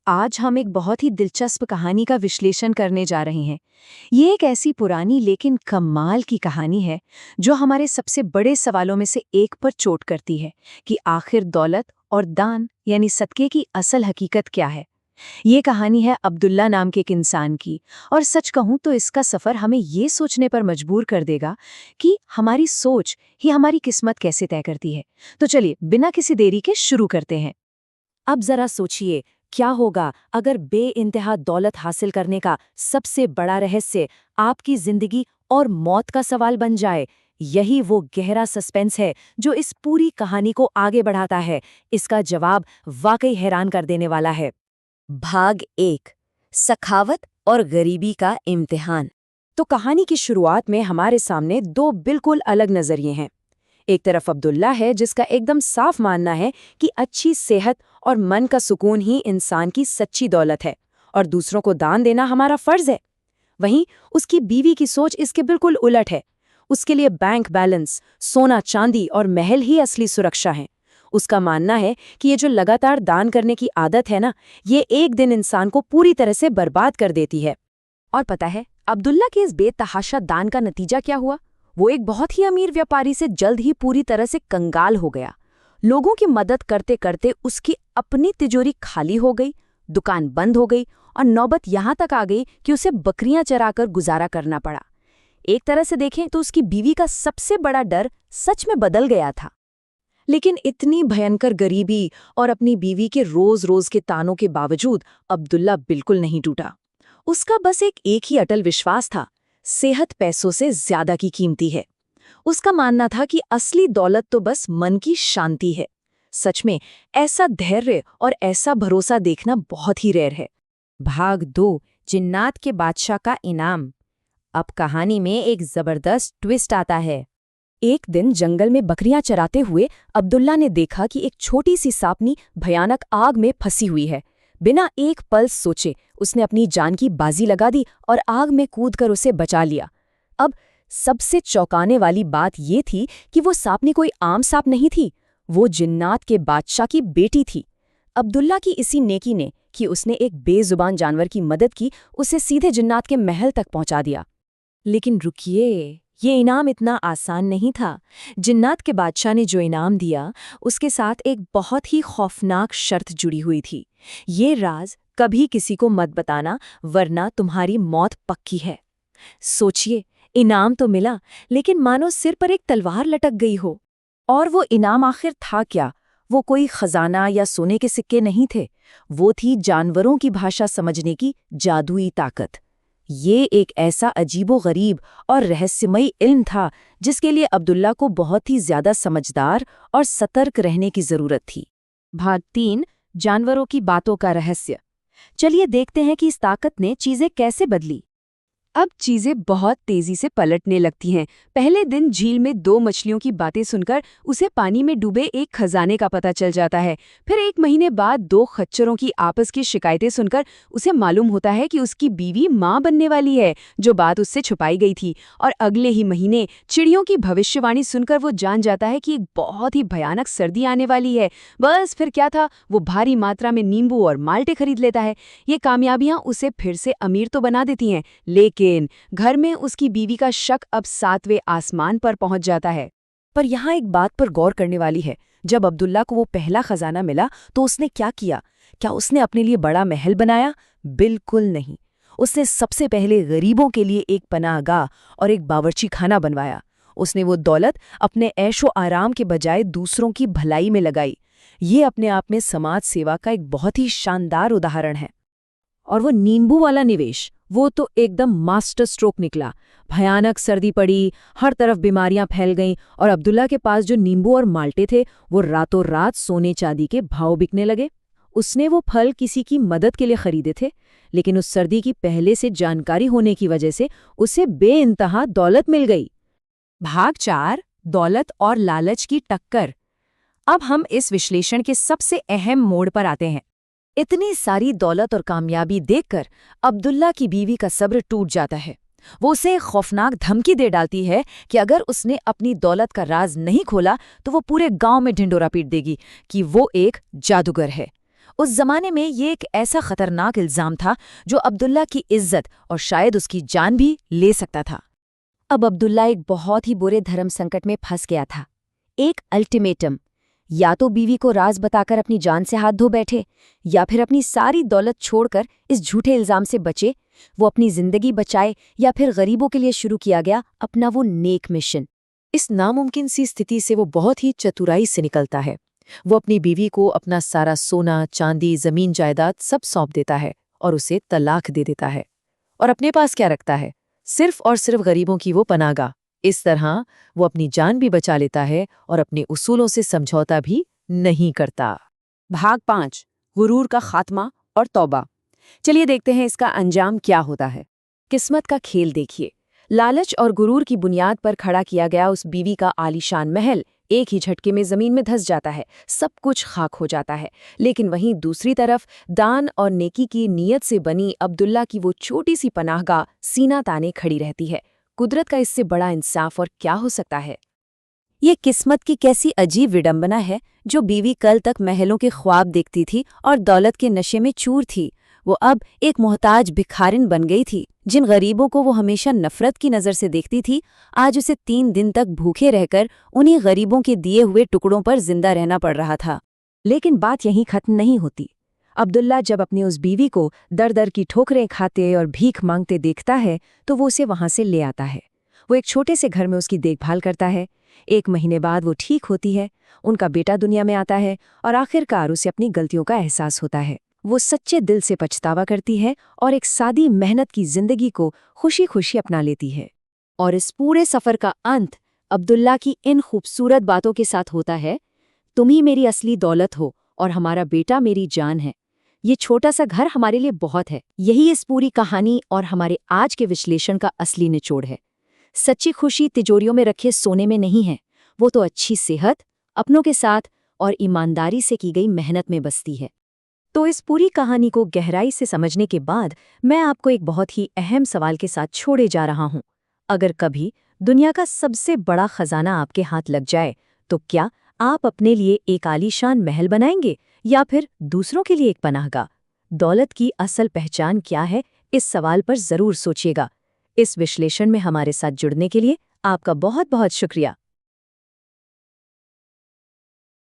आज हम एक बहुत ही दिलचस्प कहानी का विश्लेषण करने जा रहे हैं। ये एक ऐसी पुरानी लेकिन कमाल की कहानी है जो हमारे सबसे बड़े सवालों में से एक पर चोट करती है कि आखिर दौलत और दान यानी सदके की असल हकीकत क्या है। ये कहानी है अब्दुल्ला नाम के एक इंसान की, और सच कहूं तो इसका सफ़र हमें ये सोचने पर मजबूर कर देगा कि हमारी सोच ही हमारी किस्मत कैसे तय करती है। तो चलिए बिना किसी देरी के शुरू करते हैं। अब जरा सोचिए, क्या होगा अगर बेइंतहा दौलत हासिल करने का सबसे बड़ा रहस्य आपकी जिंदगी और मौत का सवाल बन जाए। यही वो गहरा सस्पेंस है जो इस पूरी कहानी को आगे बढ़ाता है। इसका जवाब वाकई हैरान कर देने वाला है। भाग 1, सखावत और गरीबी का इम्तिहान। तो कहानी की शुरुआत में हमारे सामने दो बिल्कुल अलग नजरिए हैं। एक तरफ अब्दुल्ला है जिसका एकदम साफ मानना है कि अच्छी सेहत और मन का सुकून ही इंसान की सच्ची दौलत है और दूसरों को दान देना हमारा फर्ज है। वहीं उसकी बीवी की सोच इसके बिल्कुल उलट है। उसके लिए बैंक बैलेंस, सोना चांदी और महल ही असली सुरक्षा है। उसका मानना है कि ये जो लगातार दान करने की आदत है ना, ये एक दिन इंसान को पूरी तरह से बर्बाद कर देती है। और पता है अब्दुल्ला के इस बेतहाशा दान का नतीजा क्या हुआ? वो एक बहुत ही अमीर व्यापारी से जल्द ही पूरी तरह से कंगाल हो गया। लोगों की मदद करते करते उसकी अपनी तिजोरी खाली हो गई, दुकान बंद हो गई और नौबत यहाँ तक आ गई कि उसे बकरियां चराकर गुजारा करना पड़ा। एक तरह से देखें तो उसकी बीवी का सबसे बड़ा डर सच में बदल गया था। लेकिन इतनी भयंकर गरीबी और अपनी बीवी के रोज रोज के तानों के बावजूद अब्दुल्ला बिल्कुल नहीं टूटा। उसका बस एक ही अटल विश्वास था, सेहत पैसों से ज्यादा की कीमती है। उसका मानना था कि असली दौलत तो बस मन की शांति है। सच में ऐसा धैर्य और ऐसा भरोसा देखना बहुत ही रेयर है। भाग 2, जिन्नात के बादशाह का इनाम। अब कहानी में एक जबरदस्त ट्विस्ट आता है। एक दिन जंगल में बकरियां चराते हुए अब्दुल्ला ने देखा कि एक छोटी सी सांपनी भयानक आग में फंसी हुई है। बिना एक पल सोचे उसने अपनी जान की बाजी लगा दी और आग में कूदकर उसे बचा लिया। अब सबसे चौंकाने वाली बात ये थी कि वो सांपनी कोई आम सांप नहीं थी, वो जिन्नात के बादशाह की बेटी थी। अब्दुल्ला की इसी नेकी ने कि उसने एक बेजुबान जानवर की मदद की, उसे सीधे जिन्नात के महल तक पहुंचा दिया। लेकिन रुकिए, ये इनाम इतना आसान नहीं था। जिन्नात के बादशाह ने जो इनाम दिया उसके साथ एक बहुत ही खौफनाक शर्त जुड़ी हुई थी। ये राज कभी किसी को मत बताना, वरना तुम्हारी मौत पक्की है। सोचिए, इनाम तो मिला, लेकिन मानो सिर पर एक तलवार लटक गई हो। और वो इनाम आखिर था क्या? वो कोई खजाना या सोने के सिक्के नहीं थे। वो थी जानवरों की भाषा समझने की जादुई ताकत। ये एक ऐसा अजीबो-गरीब और रहस्यमयी इल्म था जिसके लिए अब्दुल्ला को बहुत ही ज्यादा समझदार और सतर्क रहने की जरूरत थी। भाग 3, जानवरों की बातों का रहस्य। चलिए देखते हैं कि इस ताकत ने चीजें कैसे बदली। अब चीजें बहुत तेजी से पलटने लगती हैं। पहले दिन झील में 2 मछलियों की बातें सुनकर उसे पानी में डूबे एक खजाने का पता चल जाता है। फिर 1 महीने बाद 2 खच्चरों की आपस की शिकायतें सुनकर उसे मालूम होता है कि उसकी बीवी मां बनने वाली है, जो बात उससे छुपाई गई थी। और अगले ही महीने चिड़ियों की भविष्यवाणी सुनकर वो जान जाता है कि एक बहुत ही भयानक सर्दी आने वाली है। बस फिर क्या था, वो भारी मात्रा में नींबू और माल्टे खरीद लेता है। ये कामयाबियां उसे फिर से अमीर तो बना देती हैं, लेकिन घर में उसकी बीवी का शक अब 7वें आसमान पर पहुंच जाता है। पर यहाँ एक बात पर गौर करने वाली है। जब अब्दुल्ला को वो पहला खजाना मिला तो उसने क्या किया? क्या उसने अपने लिए बड़ा महल बनाया? बिल्कुल नहीं। उसने सबसे पहले गरीबों के लिए एक पनाहगाह और एक बावर्ची खाना बनवाया। उसने वो दौलत अपने ऐशो आराम के बजाय दूसरों की भलाई में लगाई। ये अपने आप में समाज सेवा का एक बहुत ही शानदार उदाहरण है। और वो नींबू वाला निवेश, वो तो एकदम मास्टर स्ट्रोक निकला। भयानक सर्दी पड़ी, हर तरफ बीमारियां फैल गईं और अब्दुल्ला के पास जो नींबू और माल्टे थे वो रातों रात सोने चांदी के भाव बिकने लगे। उसने वो फल किसी की मदद के लिए खरीदे थे, लेकिन उस सर्दी की पहले से जानकारी होने की वजह से उसे बेइंतहा दौलत मिल गई। भाग 4, दौलत और लालच की टक्कर। अब हम इस विश्लेषण के सबसे अहम मोड़ पर आते हैं। इतनी सारी दौलत और कामयाबी देखकर अब्दुल्ला की बीवी का सब्र टूट जाता है। वो उसे एक खौफनाक धमकी दे डालती है कि अगर उसने अपनी दौलत का राज नहीं खोला तो वो पूरे गांव में ढिंडोरा पीट देगी कि वो एक जादूगर है। उस जमाने में ये एक ऐसा खतरनाक इल्जाम था जो अब्दुल्ला की इज्जत और शायद उसकी जान भी ले सकता था। अब अब्दुल्ला एक बहुत ही बुरे धर्म संकट में फंस गया था। एक अल्टीमेटम, या तो बीवी को राज बताकर अपनी जान से हाथ धो बैठे, या फिर अपनी सारी दौलत छोड़कर इस झूठे इल्जाम से बचे, वो अपनी जिंदगी बचाए, या फिर गरीबों के लिए शुरू किया गया अपना वो नेक मिशन। इस नामुमकिन सी स्थिति से वो बहुत ही चतुराई से निकलता है। वो अपनी बीवी को अपना सारा सोना, चांदी, जमीन जायदाद सब सौंप देता है और उसे तलाक दे देता है। और अपने पास क्या रखता है? सिर्फ और सिर्फ गरीबों की वो पनाहगाह। इस तरह वो अपनी जान भी बचा लेता है और अपने उसूलों से समझौता भी नहीं करता। भाग 5, गुरूर का खात्मा और तौबा। चलिए देखते हैं इसका अंजाम क्या होता है। किस्मत का खेल देखिए। लालच और गुरूर की बुनियाद पर खड़ा किया गया उस बीवी का आलीशान महल एक ही झटके में जमीन में धंस जाता है, सब कुछ खाक हो जाता है। लेकिन वहीं दूसरी तरफ दान और नेकी की नीयत से बनी अब्दुल्ला की वो छोटी सी पनाहगाह सीना ताने खड़ी रहती है। कुदरत का इससे बड़ा इंसाफ और क्या हो सकता है? ये किस्मत की कैसी अजीब विडंबना है। जो बीवी कल तक महलों के ख्वाब देखती थी और दौलत के नशे में चूर थी, वो अब एक मोहताज भिखारिन बन गई थी। जिन गरीबों को वो हमेशा नफरत की नज़र से देखती थी, आज उसे 3 दिन तक भूखे रहकर उन्हीं गरीबों के दिए हुए टुकड़ों पर जिंदा रहना पड़ रहा था। लेकिन बात यहीं खत्म नहीं होती। अब्दुल्ला जब अपनी उस बीवी को दर दर की ठोकरें खाते और भीख मांगते देखता है, तो वो उसे वहां से ले आता है। वो एक छोटे से घर में उसकी देखभाल करता है। 1 महीने बाद वो ठीक होती है, उनका बेटा दुनिया में आता है और आखिरकार उसे अपनी गलतियों का एहसास होता है। वो सच्चे दिल से पछतावा करती है और एक सादी मेहनत की जिंदगी को खुशी खुशी अपना लेती है। और इस पूरे सफर का अंत अब्दुल्ला की इन खूबसूरत बातों के साथ होता है, तुम ही मेरी असली दौलत हो और हमारा बेटा मेरी जान है। ये छोटा सा घर हमारे लिए बहुत है। यही इस पूरी कहानी और हमारे आज के विश्लेषण का असली निचोड़ है। सच्ची खुशी तिजोरियों में रखे सोने में नहीं है, वो तो अच्छी सेहत, अपनों के साथ और ईमानदारी से की गई मेहनत में बसती है। तो इस पूरी कहानी को गहराई से समझने के बाद मैं आपको एक बहुत ही अहम सवाल के साथ छोड़े जा रहा हूं। अगर कभी दुनिया का सबसे बड़ा खजाना आपके हाथ लग जाए, तो क्या आप अपने लिए एक आलीशान महल बनाएंगे या फिर दूसरों के लिए एक पनाहगाह? दौलत की असल पहचान क्या है, इस सवाल पर जरूर सोचिएगा। इस विश्लेषण में हमारे साथ जुड़ने के लिए आपका बहुत बहुत शुक्रिया।